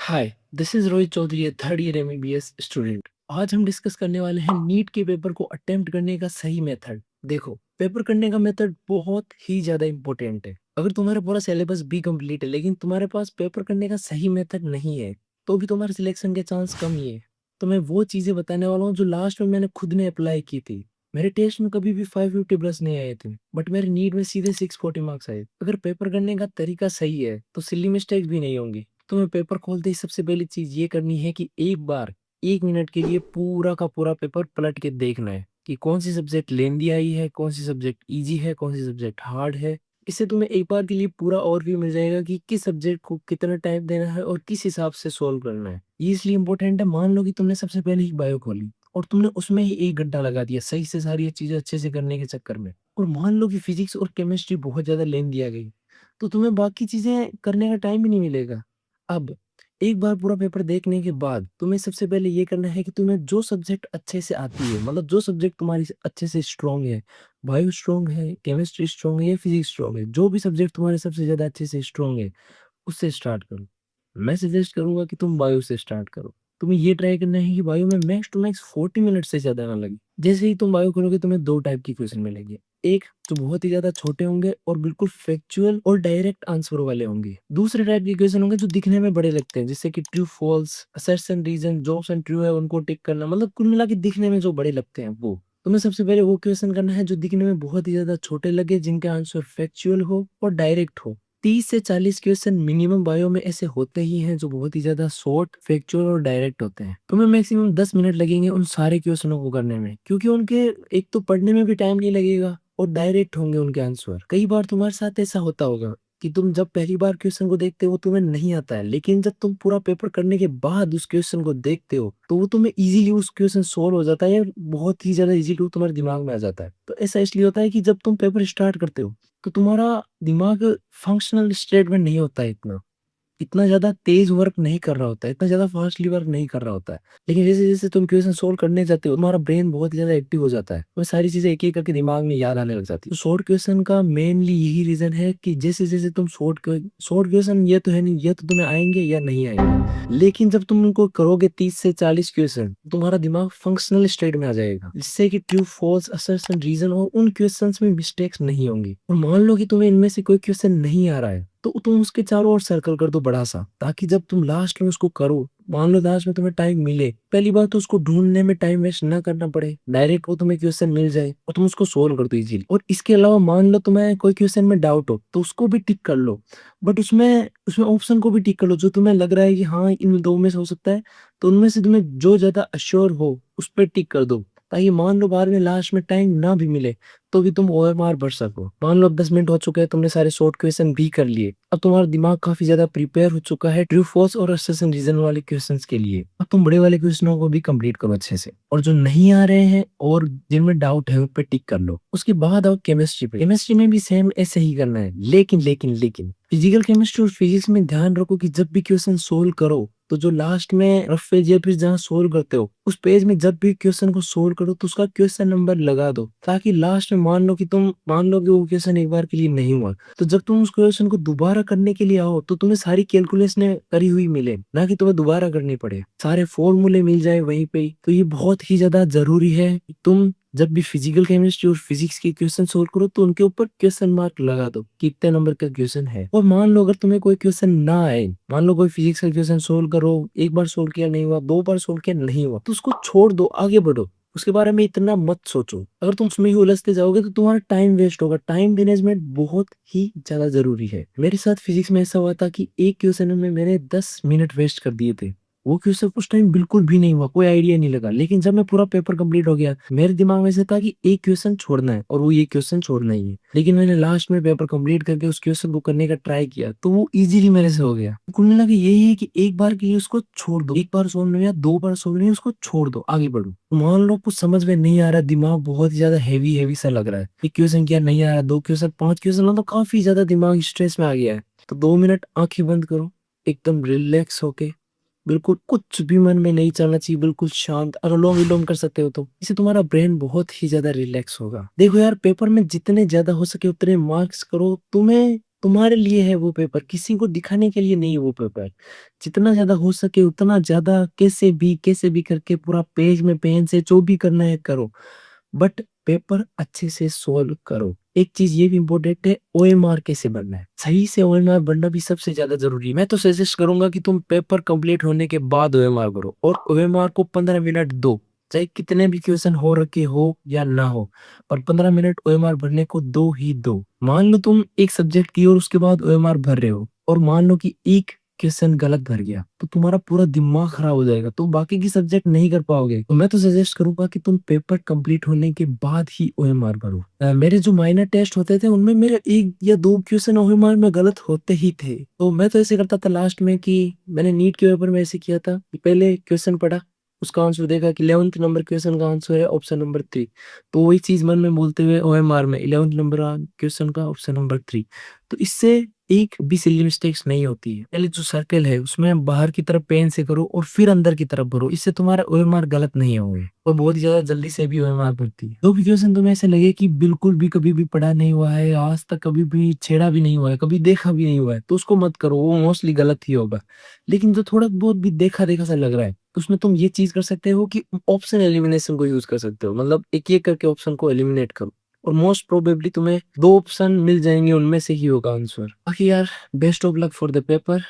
Hi, this is Rohit Chaudhary, third year MBBS student. आज हम discuss करने वाले हैं नीट के पेपर को अटेम्प्ट करने का सही मेथड। देखो, पेपर करने का मेथड बहुत ही ज्यादा इंपॉर्टेंट है। अगर तुम्हारा पूरा सिलेबस भी कंप्लीट है लेकिन तुम्हारे पास पेपर करने का सही मेथड नहीं है तो भी तुम्हारे सिलेक्शन के चांस कम ही है। तो मैं वो चीजें बताने वाला हूँ जो लास्ट में मैंने खुद ने अप्लाई की थी। मेरे टेस्ट में कभी भी 550 प्लस नहीं आए थे, बट मेरे नीट में सीधे 640 मार्क्स आए। अगर पेपर करने का तरीका सही है तो सिली मिस्टेक्स भी नहीं होंगी। तुम्हें पेपर खोलते ही सबसे पहली चीज ये करनी है कि एक बार 1 मिनट के लिए पूरा का पूरा पेपर पलट के देखना है कि कौन सी सब्जेक्ट लेंदी आई है, कौन सी सब्जेक्ट इजी है, कौन सी सब्जेक्ट हार्ड है। इससे तुम्हें एक बार के लिए पूरा ओवरव्यू मिल जाएगा कि किस सब्जेक्ट को कितना टाइम देना है और किस हिसाब से सोल्व करना है। ये इसलिए इंपॉर्टेंट है, मान लो कि तुमने सबसे पहले ही बायो खोली और तुमने उसमें ही 1 घंटा लगा दिया सही से सारी चीजें अच्छे से करने के चक्कर में, और मान लो कि फिजिक्स और केमिस्ट्री बहुत ज्यादा लेन दिया गई, तो तुम्हें बाकी चीजें करने का टाइम ही नहीं मिलेगा। अब एक बार पूरा पेपर देखने के बाद तुम्हें सबसे पहले ये करना है कि तुम्हें जो सब्जेक्ट अच्छे से आती है, मतलब जो सब्जेक्ट तुम्हारी अच्छे से स्ट्रांग है, बायो स्ट्रांग है, केमिस्ट्री स्ट्रांग है या फिजिक्स स्ट्रांग है, जो भी सब्जेक्ट तुम्हारे सबसे ज्यादा अच्छे से स्ट्रांग है उससे स्टार्ट करो। मैं सजेस्ट करूंगा कि तुम बायो से स्टार्ट करो। तुम्हें ये ट्राई करना है कि बायो में मैक्स टू मैक्स 40 मिनट से ज्यादा ना लगे। जैसे ही तुम बायो करोगे तुम्हें दो टाइप की क्वेश्चन मिलेंगे। एक जो बहुत ही ज्यादा छोटे होंगे और बिल्कुल फैक्चुअल और डायरेक्ट आंसर वाले होंगे। दूसरे टाइप के क्वेश्चन होंगे जो दिखने में बड़े लगते हैं, जैसे कि ट्रू फॉल्स, असर्शन रीजन, जो ऑप्शन ट्रू है उनको टिक करना, मतलब कुल मिला के दिखने में जो बड़े लगते हैं वो। तुम्हें सबसे पहले वो क्वेश्चन करना है जो दिखने में बहुत ही ज्यादा छोटे लगे, जिनके आंसर फैक्चुअल हो और डायरेक्ट हो। 30 से 40 क्वेश्चन मिनिमम बायो में ऐसे होते ही हैं जो बहुत ही ज्यादा शॉर्ट, फैक्चुअल और डायरेक्ट होते हैं। तुम्हें मैक्सिमम 10 मिनट लगेंगे उन सारे क्वेश्चनों को करने में, क्योंकि उनके एक तो पढ़ने में भी टाइम नहीं लगेगा और डायरेक्ट होंगे उनके आंसर। कई बार तुम्हारे साथ ऐसा होता होगा कि तुम जब पहली बार क्वेश्चन को देखते हो तुम्हें नहीं आता है, लेकिन जब तुम पूरा पेपर करने के बाद उस क्वेश्चन को देखते हो तो वो तुम्हें इजीली उस क्वेश्चन सोल्व हो जाता है या बहुत ही ज्यादा इजीली तुम्हारे दिमाग में आ जाता है। तो ऐसा इसलिए होता है कि जब तुम पेपर स्टार्ट करते हो तो तुम्हारा दिमाग फंक्शनल स्टेट में नहीं होता है, इतना इतना ज्यादा तेज वर्क नहीं कर रहा होता है, इतना ज्यादा फास्टली वर्क नहीं कर रहा होता है। लेकिन जैसे जैसे तुम क्वेश्चन सोल्व करने जाते हो तुम्हारा ब्रेन बहुत ही ज्यादा एक्टिव हो जाता है, वो सारी चीजें एक एक करके दिमाग में याद आने लग जाती है। तो शॉर्ट क्वेश्चन का मेनली यही रीजन है कि जैसे जैसे तुम शॉर्ट क्वेश्चन, ये तो है नहीं ये तो तुम्हें आएंगे या नहीं आएंगे, लेकिन जब तुम उनको करोगे 30 से 40 क्वेश्चन तुम्हारा दिमाग फंक्शनल स्टेट में आ जाएगा, जिससे कि ट्रू फॉल्स, असर्शन रीजन और उन क्वेश्चंस में मिस्टेक्स नहीं होंगी। और मान लो कि तुम्हें इनमें से कोई क्वेश्चन नहीं आ रहा है तो तुम उसके चारों ओर सर्कल कर दो बड़ा सा, ताकि जब तुम लास्ट में उसको करो, मान लो लास्ट में तुम्हें टाइम मिले, पहली बार तो उसको ढूंढने में टाइम वेस्ट ना करना पड़े, डायरेक्ट वो तुम्हें क्वेश्चन मिल जाए और तुम उसको सोल्व कर दो इजीली। और इसके अलावा मान लो तुम्हें कोई क्वेश्चन में डाउट हो तो उसको भी टिक कर लो, बट उसमें उसमें ऑप्शन को भी टिक कर लो जो तुम्हें लग रहा है कि हाँ इन दो में से हो सकता है, तो उनमें से तुम्हें जो ज्यादा अश्योर हो उस पर टिक कर दो, ताकि मान लो बाद में लास्ट में टाइम ना भी मिले तो भी तुम ओएमआर भर सको। मान लो अब 10 मिनट हो चुके हैं, तुमने सारे शॉर्ट क्वेश्चन भी कर लिए, अब तुम्हारा दिमाग काफी ज्यादा प्रिपेयर हो चुका है ट्रू फॉल्स और असर्शन रीजन वाले क्वेश्चंस के लिए। अब तुम बड़े वाले क्वेश्चनों को भी कंप्लीट करो अच्छे से, और जो नहीं आ रहे हैं और जिनमें डाउट है उन पे टिक कर लो। उसके बाद आओ केमिस्ट्री पे। केमिस्ट्री में भी सेम ऐसे ही करना है, लेकिन फिजिकल केमिस्ट्री और फिजिक्स में ध्यान रखो कि जब भी क्वेश्चन सोल्व करो तो जो लास्ट में रफ पेज या फिर जहाँ सोल्व करते हो उस पेज में जब भी क्वेश्चन को सोल्व करो तो उसका क्वेश्चन नंबर लगा दो, ताकि लास्ट में मान लो कि वो क्वेश्चन एक बार के लिए नहीं हुआ तो जब तुम उस क्वेश्चन को दोबारा करने के लिए आओ तो तुम्हें सारी कैलकुलेशन करी हुई मिले, ना कि तुम्हें दोबारा करनी पड़े, सारे फॉर्मूले मिल जाए वहीं पे ही। तो ये बहुत ही ज्यादा जरूरी है कि तुम जब भी फिजिकल केमिस्ट्री और फिजिक्स के क्वेश्चन सोल्व करो तो उनके ऊपर क्वेश्चन मार्क लगा दो कि कितने नंबर का क्वेश्चन है। और मान लो अगर तुम्हें कोई क्वेश्चन ना आए, मान लो कोई फिजिक्स का क्वेश्चन सोल्व करो, एक बार सोल्व किया नहीं हुआ, 2 बार सोल्व किया नहीं हुआ, तो उसको छोड़ दो, आगे बढ़ो, उसके बारे में इतना मत सोचो। अगर तुम उसमें ही उलझते जाओगे तो तुम्हारा टाइम वेस्ट होगा। टाइम मैनेजमेंट बहुत ही ज्यादा जरूरी है। मेरे साथ फिजिक्स में ऐसा हुआ था कि एक क्वेश्चन में मैंने 10 मिनट वेस्ट कर दिए थे। वो क्वेश्चन उस टाइम बिल्कुल भी नहीं हुआ, कोई आइडिया नहीं लगा, लेकिन जब मैं पूरा पेपर कंप्लीट हो गया मेरे दिमाग में से था कि एक क्वेश्चन छोड़ना है और वो ये क्वेश्चन छोड़ना ही है, लेकिन मैंने लास्ट में पेपर कंप्लीट करके उस क्वेश्चन को करने का ट्राई किया तो वो इजीली मेरे से हो गया। कुल मिला के यही है कि एक बार के लिए उसको छोड़ दो, एक बार सोल्व नहीं या 2 बार सोल्व नहीं, उसको छोड़ दो, आगे बढ़ो। मान लो कुछ समझ में नहीं आ रहा, दिमाग बहुत ही ज्यादा हैवी हैवी सा लग रहा है, एक क्वेश्चन क्या नहीं आ रहा, 2 क्वेश्चन 5 क्वेश्चन, मतलब काफी ज्यादा दिमाग स्ट्रेस में आ गया है, तो 2 मिनट आंखें बंद करो, एकदम रिलैक्स होके, बिल्कुल कुछ भी मन में नहीं चलना चाहिए, बिल्कुल शांत, अनुलोम विलोम कर सकते हो तो इससे तुम्हारा ब्रेन बहुत ही ज्यादा रिलैक्स होगा। देखो यार, पेपर में जितने ज्यादा हो सके उतने मार्क्स करो, तुम्हें तुम्हारे लिए है वो पेपर, किसी को दिखाने के लिए नहीं है वो पेपर। जितना ज़्यादा हो सके उतना ज़्यादा कैसे भी करके पूरा पेज में पेन से जो भी करना है करो। बट पेपर अच्छे से सॉल्व करो। एक चीज़ ये भी इम्पोर्टेंट है, ओएमआर कैसे बनना है। सही से ओएमआर बनना भी सबसे ज़्यादा ज़रूरी है। मैं तो सजेस्ट करूँगा कि तुम पेपर कंप्लीट होने के बाद ओएमआर करो और ओएमआर को 15 मिनट दो। चाहे कितने भी क्वेश्चन हो रखे हो या ना हो, पर 15 मिनट ओएमआर भरने को दो ही दो। मान लो तुम एक सब्जेक्ट की और उसके बाद ओएमआर भर रहे हो और मान लो कि एक क्वेश्चन गलत भर गया तो तुम्हारा पूरा दिमाग खराब हो जाएगा, तुम बाकी की सब्जेक्ट नहीं कर पाओगे। तो मैं तो सजेस्ट करूंगा कि तुम पेपर कंप्लीट होने के बाद ही ओएमआर भरो। मेरे जो माइनर टेस्ट होते थे उनमें मेरे एक या दो क्वेश्चन ओएमआर में गलत होते ही थे, तो मैं तो ऐसे करता था लास्ट में कि मैंने नीट के पेपर में ऐसे किया था कि पहले क्वेश्चन पढ़ा, उसका आंसर देखा कि 11th नंबर क्वेश्चन का आंसर है ऑप्शन नंबर 3, तो वही चीज मन में बोलते हुए ओएमआर में 11th नंबर क्वेश्चन का ऑप्शन नंबर 3। तो इससे एक भी सिली मिस्टेक्स नहीं होती है। पहले जो सर्कल है उसमें बाहर की तरफ पेन से करो और फिर अंदर की तरफ भरो, इससे तुम्हारा ओएमआर गलत नहीं होंगे और बहुत ही ज्यादा जल्दी से भी ओएमआर भरती है। तो भी क्वेश्चन तुम्हें ऐसे लगे कि बिल्कुल भी कभी भी पढ़ा नहीं हुआ है, आज तक कभी भी छेड़ा भी नहीं हुआ है, कभी देखा भी नहीं हुआ है, तो उसको मत करो, वो मोस्टली गलत ही होगा। लेकिन जो थोड़ा बहुत भी देखा देखा सा लग रहा है तो उसमें तुम ये चीज कर सकते हो कि ऑप्शन एलिमिनेशन को यूज कर सकते हो, मतलब एक एक करके ऑप्शन को एलिमिनेट करो और मोस्ट प्रोबेबली तुम्हें दो ऑप्शन मिल जाएंगे, उनमें से ही होगा आंसर। बाकी यार, best of luck for the paper.